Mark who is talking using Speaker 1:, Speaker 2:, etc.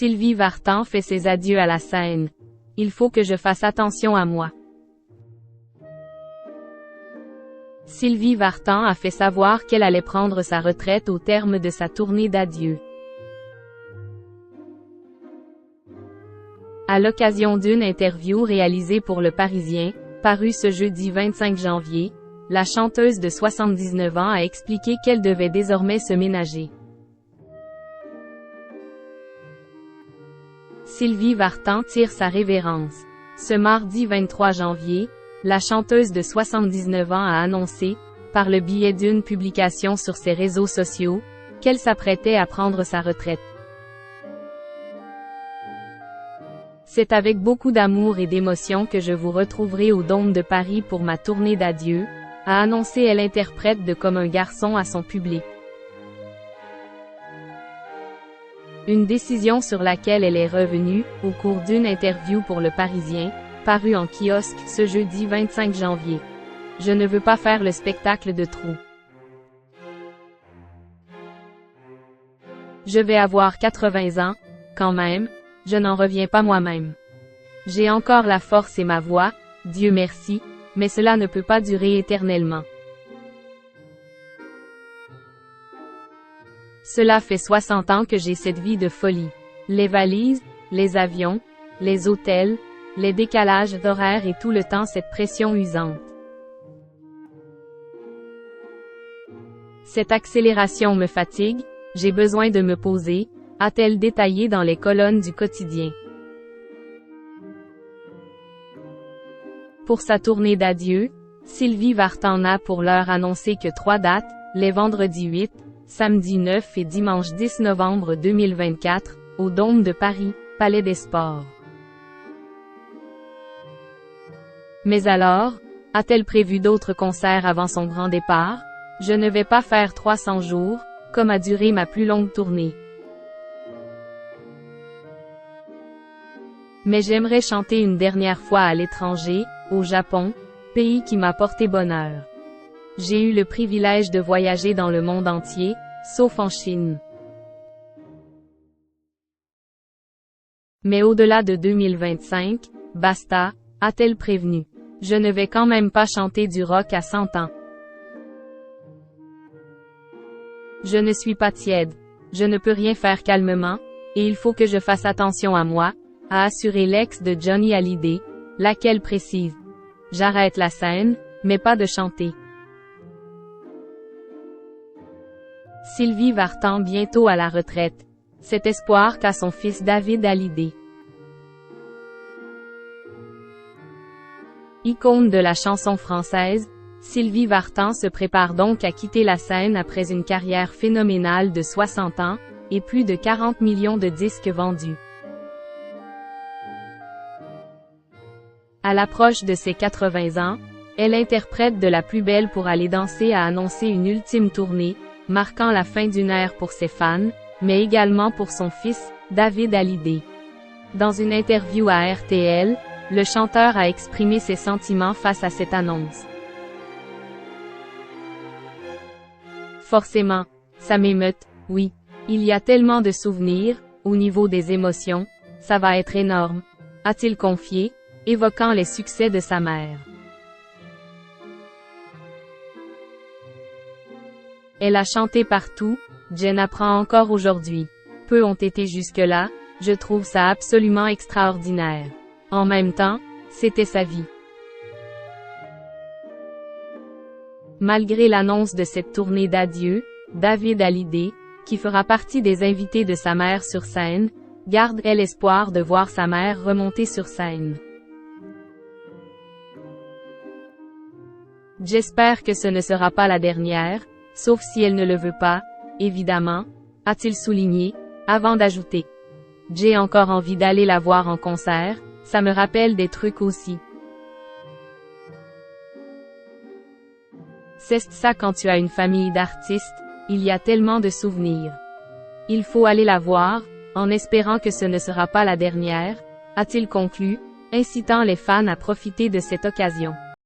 Speaker 1: Sylvie Vartan fait ses adieux à la scène. Il faut que je fasse attention à moi. Sylvie Vartan a fait savoir qu'elle allait prendre sa retraite au terme de sa tournée d'adieu. À l'occasion d'une interview réalisée pour Le Parisien, parue ce jeudi 25 janvier, la chanteuse de 79 ans a expliqué qu'elle devait désormais se ménager. Sylvie Vartan tire sa révérence. Ce mardi 23 janvier, la chanteuse de 79 ans a annoncé, par le biais d'une publication sur ses réseaux sociaux, qu'elle s'apprêtait à prendre sa retraite. C'est avec beaucoup d'amour et d'émotion que je vous retrouverai au Dôme de Paris pour ma tournée d'adieu, a annoncé l'interprète de Comme un garçon à son public. Une décision sur laquelle elle est revenue, au cours d'une interview pour Le Parisien, parue en kiosque ce jeudi 25 janvier. Je ne veux pas faire le spectacle de trop. Je vais avoir 80 ans, quand même, je n'en reviens pas moi-même. J'ai encore la force et ma voix, Dieu merci, mais cela ne peut pas durer éternellement. Cela fait 60 ans que j'ai cette vie de folie. Les valises, les avions, les hôtels, les décalages d'horaires et tout le temps cette pression usante. Cette accélération me fatigue, j'ai besoin de me poser, a-t-elle détaillé dans les colonnes du quotidien. Pour sa tournée d'adieu, Sylvie Vartan n'a pour l'heure annoncé que 3 dates, les vendredis 8, samedi 9 et dimanche 10 novembre 2024, au Dôme de Paris, Palais des Sports. Mais alors, a-t-elle prévu d'autres concerts avant son grand départ? Je ne vais pas faire 300 jours, comme a duré ma plus longue tournée. Mais j'aimerais chanter une dernière fois à l'étranger, au Japon, pays qui m'a porté bonheur. J'ai eu le privilège de voyager dans le monde entier, sauf en Chine. Mais au-delà de 2025, basta, a-t-elle prévenu. Je ne vais quand même pas chanter du rock à 100 ans. Je ne suis pas tiède. Je ne peux rien faire calmement, et il faut que je fasse attention à moi, a assuré l'ex de Johnny Hallyday, laquelle précise. J'arrête la scène, mais pas de chanter. Sylvie Vartan bientôt à la retraite. Cet espoir qu'a son fils David Hallyday. Icône de la chanson française, Sylvie Vartan se prépare donc à quitter la scène après une carrière phénoménale de 60 ans, et plus de 40 millions de disques vendus. À l'approche de ses 80 ans, elle interprète de La plus belle pour aller danser a annoncé une ultime tournée, marquant la fin d'une ère pour ses fans, mais également pour son fils, David Hallyday. Dans une interview à RTL, le chanteur a exprimé ses sentiments face à cette annonce. Forcément, ça m'émeute, oui. Il y a tellement de souvenirs, au niveau des émotions, ça va être énorme, a-t-il confié, évoquant les succès de sa mère. Elle a chanté partout, Jen apprend encore aujourd'hui. Peu ont été jusque-là, je trouve ça absolument extraordinaire. En même temps, c'était sa vie. Malgré l'annonce de cette tournée d'adieu, David Hallyday, qui fera partie des invités de sa mère sur scène, garde l'espoir de voir sa mère remonter sur scène. J'espère que ce ne sera pas la dernière, sauf si elle ne le veut pas, évidemment, a-t-il souligné, avant d'ajouter. J'ai encore envie d'aller la voir en concert, ça me rappelle des trucs aussi. C'est ça quand tu as une famille d'artistes, il y a tellement de souvenirs. Il faut aller la voir, en espérant que ce ne sera pas la dernière, a-t-il conclu, incitant les fans à profiter de cette occasion.